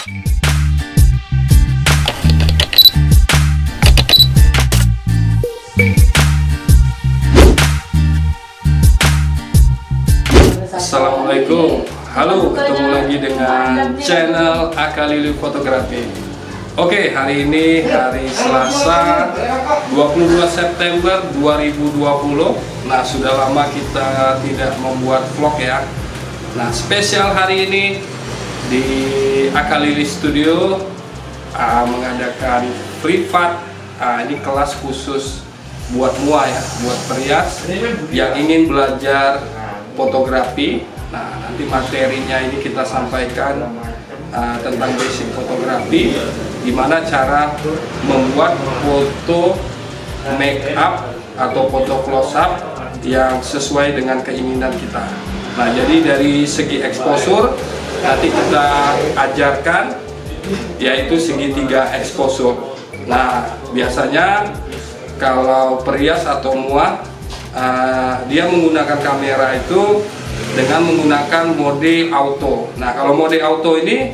Assalamualaikum, halo, ketemu lagi dengan channel Akalili Fotografi. Oke, hari ini hari Selasa 22 September 2020. Nah, sudah lama kita tidak membuat vlog ya. Nah, spesial hari ini di Akalili Studio mengadakan privat. Ini kelas khusus buat MUA ya, buat perias yang ingin belajar fotografi. Nah, nanti materinya ini kita sampaikan tentang basic fotografi, gimana cara membuat foto make up atau foto close up yang sesuai dengan keinginan kita. Nah, jadi dari segi exposure nanti kita ajarkan yaitu segitiga exposure. Nah, biasanya kalau perias atau MUA dia menggunakan kamera itu dengan menggunakan mode auto. Nah, kalau mode auto ini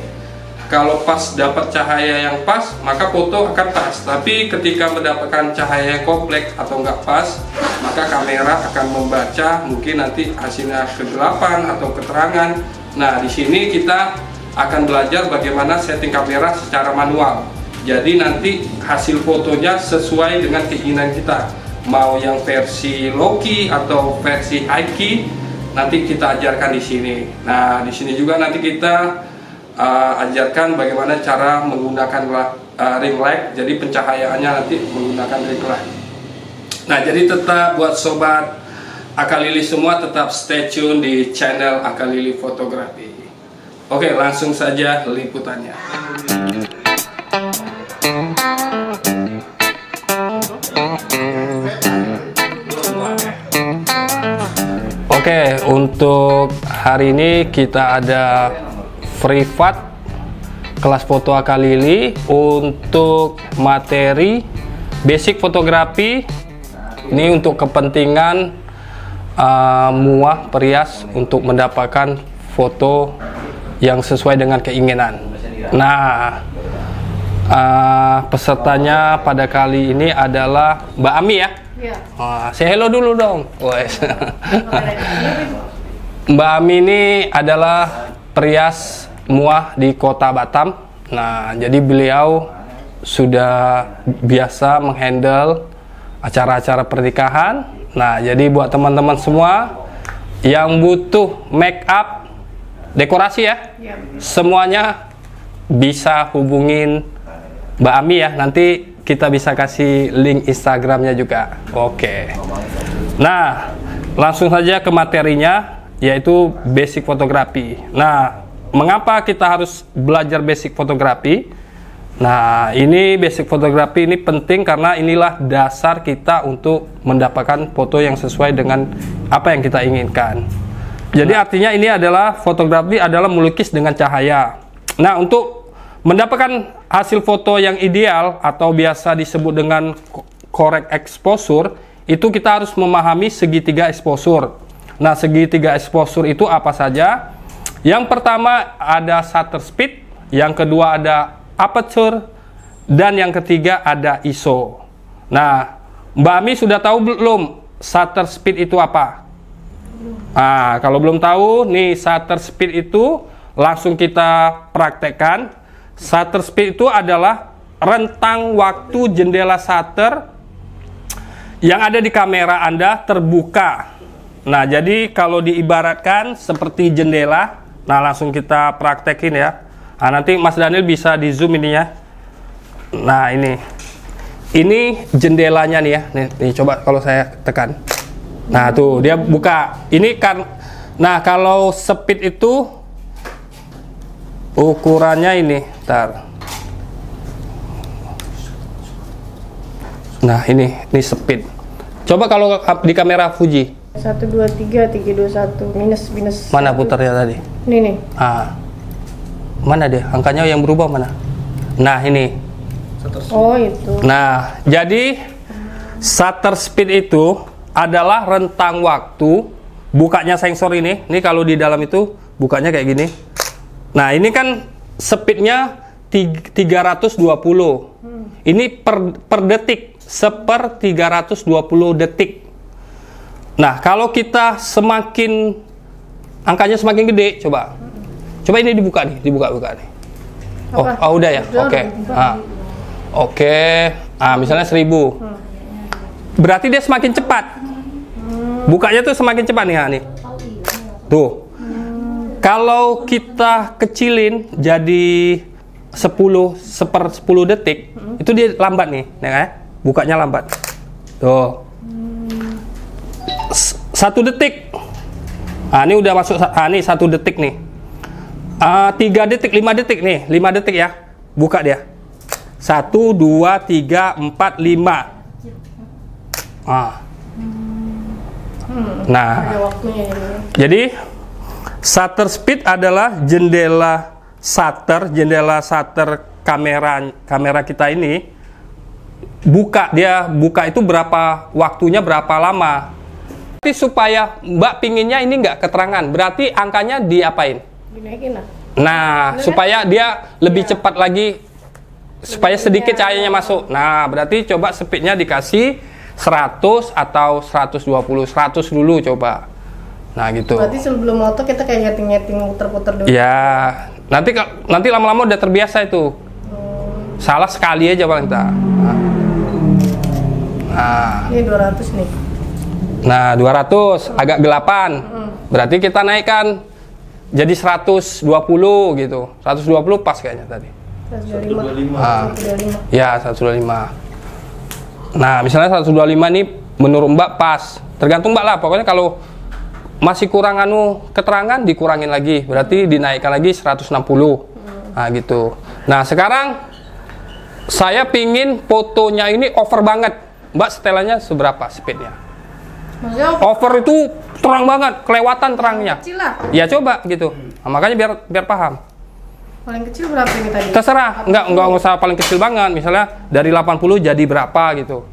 kalau pas dapat cahaya yang pas maka foto akan pas, tapi ketika mendapatkan cahaya yang kompleks atau nggak pas maka kamera akan membaca mungkin nanti hasilnya kegelapan atau keterangan. Nah, di sini kita akan belajar bagaimana setting kamera secara manual, jadi nanti hasil fotonya sesuai dengan keinginan kita, mau yang versi low key atau versi high key nanti kita ajarkan di sini. Nah, di sini juga nanti kita ajarkan bagaimana cara menggunakan ring light, jadi pencahayaannya nanti menggunakan ring light. Nah, jadi tetap buat sobat Akalili semua tetap stay tune di channel Akalili Fotografi. Oke, langsung saja liputannya. Oke, untuk hari ini kita ada privat kelas foto Akalili untuk materi basic fotografi. Ini untuk kepentingan MUA perias untuk mendapatkan foto yang sesuai dengan keinginan. Nah, pesertanya pada kali ini adalah Mbak Ami ya. Ya. Say hello dulu dong. Mbak Ami ini adalah perias MUA di Kota Batam. Nah, jadi beliau sudah biasa menghandle acara-acara pernikahan. Nah, jadi buat teman-teman semua yang butuh make up, dekorasi ya, semuanya bisa hubungin Mbak Ami ya. Nanti kita bisa kasih link Instagramnya juga. Oke. Nah, langsung saja ke materinya, yaitu basic fotografi. Nah, mengapa kita harus belajar basic fotografi? Nah, ini basic fotografi ini penting karena inilah dasar kita untuk mendapatkan foto yang sesuai dengan apa yang kita inginkan. Jadi artinya ini adalah fotografi adalah melukis dengan cahaya. Nah, untuk mendapatkan hasil foto yang ideal atau biasa disebut dengan correct exposure, itu kita harus memahami segitiga exposure. Nah, segitiga exposure itu apa saja? Yang pertama ada shutter speed, yang kedua ada aperture, dan yang ketiga ada ISO. Nah, Mbak Ami sudah tahu belum shutter speed itu apa? Nah, kalau belum tahu, nih shutter speed itu langsung kita praktekkan. Shutter speed itu adalah rentang waktu jendela shutter yang ada di kamera Anda terbuka. Nah, jadi kalau diibaratkan seperti jendela, nah langsung kita praktekin ya. Nah, nanti Mas Daniel bisa di zoom ini ya. Nah, ini jendelanya nih ya. Nih coba kalau saya tekan. Nah, tuh dia buka. Ini kan, nah kalau speed itu ukurannya ini, ntar. Nah, ini speed. Coba kalau di kamera Fuji. 1, 2, 3, 3, 2, 1, minus. Mana putarnya tadi? Ini nih. Mana dia? Angkanya yang berubah mana? Nah, ini. Oh, itu. Nah, jadi shutter speed itu adalah rentang waktu bukanya sensor ini. Ini kalau di dalam itu bukanya kayak gini. Nah, ini kan speednya 320. Ini per detik, 1/320 detik. Nah, kalau kita semakin angkanya semakin gede, coba ini dibuka nih, dibuka nih. Oh, udah ya, oke. Oke, misalnya 1000. Berarti dia semakin cepat. Bukanya tuh semakin cepat nih, Tuh. Kalau kita kecilin jadi 10 detik, itu dia lambat nih, bukanya lambat. Tuh. 1 detik. Ini udah masuk. Nih 1 detik nih. 3 detik, 5 detik nih, 5 detik ya. Buka dia. 1, 2, 3, 4, 5. Nah, jadi shutter speed adalah jendela shutter kamera kita ini. Dia buka itu waktunya berapa lama. Tapi supaya Mbak pinginnya ini nggak keterangan, berarti angkanya diapain? Dinaikin lah. Nah, supaya dia lebih cepat lagi, supaya sedikit cahayanya masuk. Nah, berarti coba speednya dikasih 100 atau 120, 100 dulu coba. Nah, gitu. Berarti sebelum moto kita kayak nyeting-nyeting muter-puter dulu. Ya, nanti lama-lama udah terbiasa itu. Salah sekali aja paling tak. Nah. Ini 200 nih. Nah, 200 agak gelapan. Berarti kita naikkan jadi 120 gitu. 120 pas kayaknya tadi. 125. Ya, 125. Nah, misalnya 125 nih menurut Mbak pas. Tergantung Mbak lah. Pokoknya kalau masih kurang keterangan dikurangin lagi. Berarti dinaikkan lagi 160. Nah, gitu. Nah, sekarang saya pingin fotonya ini over banget. Mbak setelannya seberapa speednya? Maksudnya Over itu terang banget, kelewatan terangnya. kecil lah. Ya coba gitu. Nah, makanya biar paham. Paling kecil berapa ini tadi? Terserah, enggak usah paling kecil banget. Misalnya dari 80 jadi berapa gitu.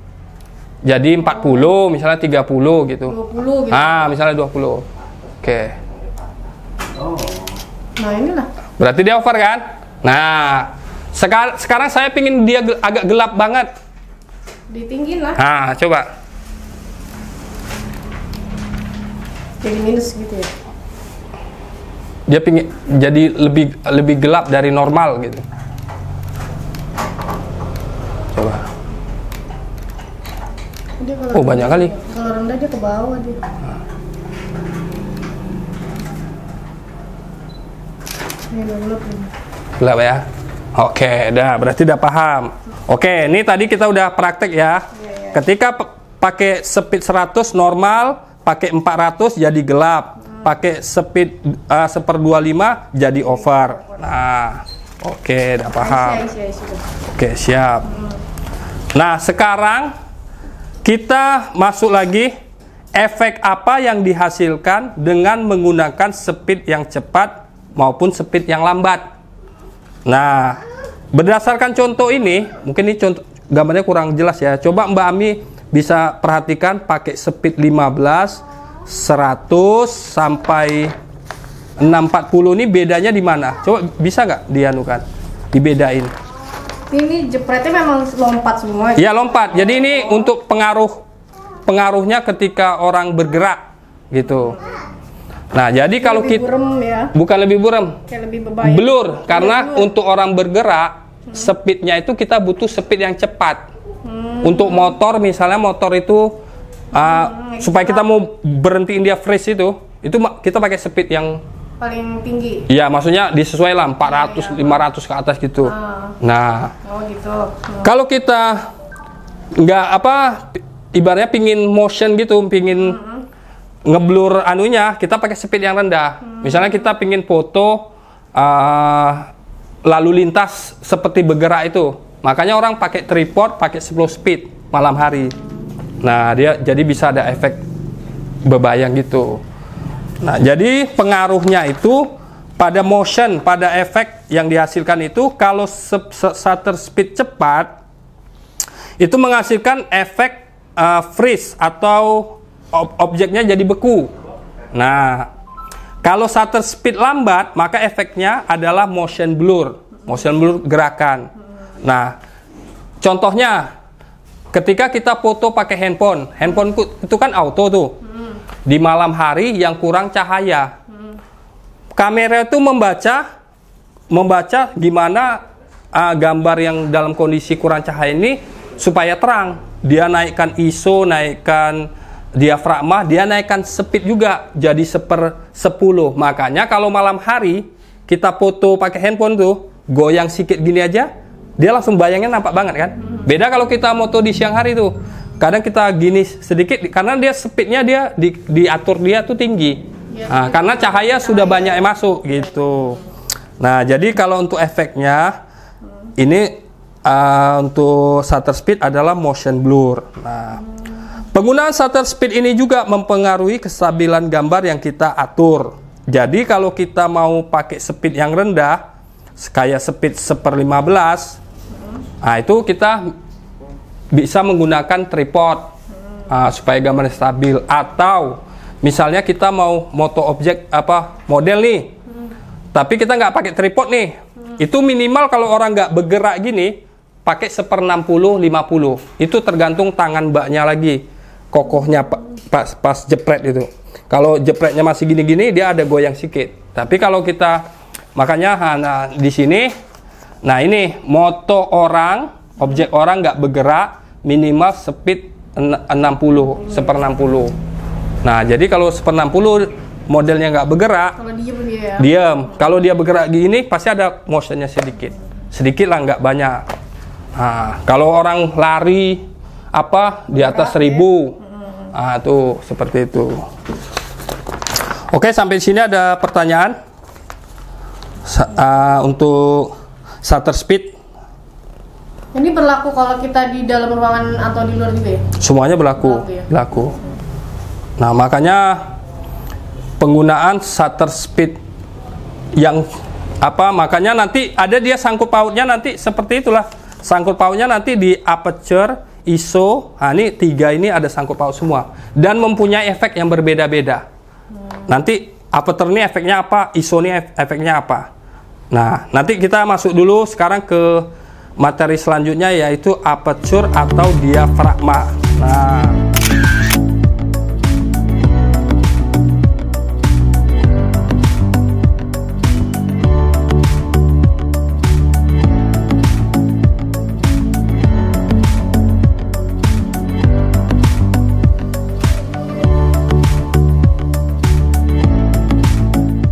Jadi 40, misalnya 30 gitu. 20 gitu. Misalnya 20. Oke. Nah, inilah. Berarti dia over kan? Nah, sekarang saya pingin dia agak gelap banget. Ditinggiin lah. Nah, coba. Jadi minus gitu ya. Dia pingin jadi lebih gelap dari normal gitu. Coba. Banyak kali. Kalau rendah dia ke bawah dia. Ini gelap ini. Gelap ya. Oke, berarti udah paham. Oke, ini tadi kita udah praktek ya. Ketika pakai speed 100 normal, pakai 400 jadi gelap, pakai speed 1/25 jadi over. Nah, oke, udah paham. Oke, siap. Nah, sekarang kita masuk lagi efek apa yang dihasilkan dengan menggunakan speed yang cepat maupun speed yang lambat. Nah, berdasarkan contoh ini, mungkin ini contoh gambarnya kurang jelas ya. Coba Mbak Ami bisa perhatikan pakai speed 15, 100 sampai 640 ini bedanya di mana? Coba bisa nggak dianukan, dibedain? Ini jepretnya memang lompat semua. Iya lompat. Jadi ini untuk pengaruhnya ketika orang bergerak gitu. Nah jadi kalau kita ya. Bukan lebih buram, Kayak lebih berbahaya. blur karena untuk orang bergerak speednya itu kita butuh speed yang cepat. Untuk motor misalnya motor itu supaya kita mau berhentiin dia freeze itu kita pakai speed yang paling tinggi. Iya, maksudnya disesuaikan lah 400, 500 ke atas gitu. Nah, gitu. Kalau kita nggak ibaratnya pingin motion gitu, pingin ngeblur anunya, kita pakai speed yang rendah. Misalnya kita pingin foto lalu lintas seperti bergerak itu, makanya orang pakai tripod, pakai slow speed malam hari. Nah, dia jadi bisa ada efek bebayang gitu. Nah, jadi pengaruhnya itu pada motion, pada efek yang dihasilkan itu kalau shutter speed cepat itu menghasilkan efek freeze atau objeknya jadi beku. Nah, Kalau shutter speed lambat, maka efeknya adalah motion blur. Motion blur gerakan. Nah, contohnya ketika kita foto pakai handphone itu kan auto tuh. Di malam hari yang kurang cahaya. Kamera itu membaca gimana gambar yang dalam kondisi kurang cahaya ini supaya terang. Dia naikkan ISO, naikkan diafragma, dia naikkan speed juga jadi 1/10. Makanya kalau malam hari kita foto pakai handphone tuh, goyang sedikit gini aja, dia langsung bayangnya nampak banget kan. Beda kalau kita foto di siang hari tuh, kadang kita gini sedikit karena dia speednya dia diatur dia tuh tinggi. Nah, karena cahaya sudah banyak yang masuk gitu. Nah, jadi kalau untuk efeknya ini untuk shutter speed adalah motion blur. Nah, penggunaan shutter speed ini juga mempengaruhi kestabilan gambar yang kita atur. Jadi kalau kita mau pakai speed yang rendah, kayak speed 1/15, nah itu kita bisa menggunakan tripod supaya gambarnya stabil. Atau misalnya kita mau moto objek model nih, tapi kita nggak pakai tripod nih, itu minimal kalau orang nggak bergerak gini, pakai 1/60-50. Itu tergantung tangan mbaknya lagi, kokohnya pas jepret itu. Kalau jepretnya masih gini-gini, dia ada goyang sedikit. Tapi kalau kita, makanya di sini, nah ini moto orang, objek orang nggak bergerak, minimal speed 60, 1/60. Nah, jadi kalau 1/60 modelnya nggak bergerak, Kalau diem dia ya. diam. Kalau dia bergerak gini, pasti ada motionnya sedikit. Sedikit lah, nggak banyak. Nah, kalau orang lari di atas 1000, tuh seperti itu. Oke, sampai sini ada pertanyaan untuk shutter speed. Ini berlaku kalau kita di dalam ruangan atau di luar juga ya? Semuanya berlaku. Berlaku. Nah, makanya penggunaan shutter speed yang makanya nanti ada dia sangkut pautnya nanti seperti itulah. Sangkut pautnya nanti di aperture, ISO, ini 3 ini ada sangkut paut semua dan mempunyai efek yang berbeda-beda. Nanti aperture ini efeknya apa, ISO ini efeknya apa. Nah, nanti kita masuk dulu sekarang ke materi selanjutnya, yaitu aperture atau diafragma. Nah,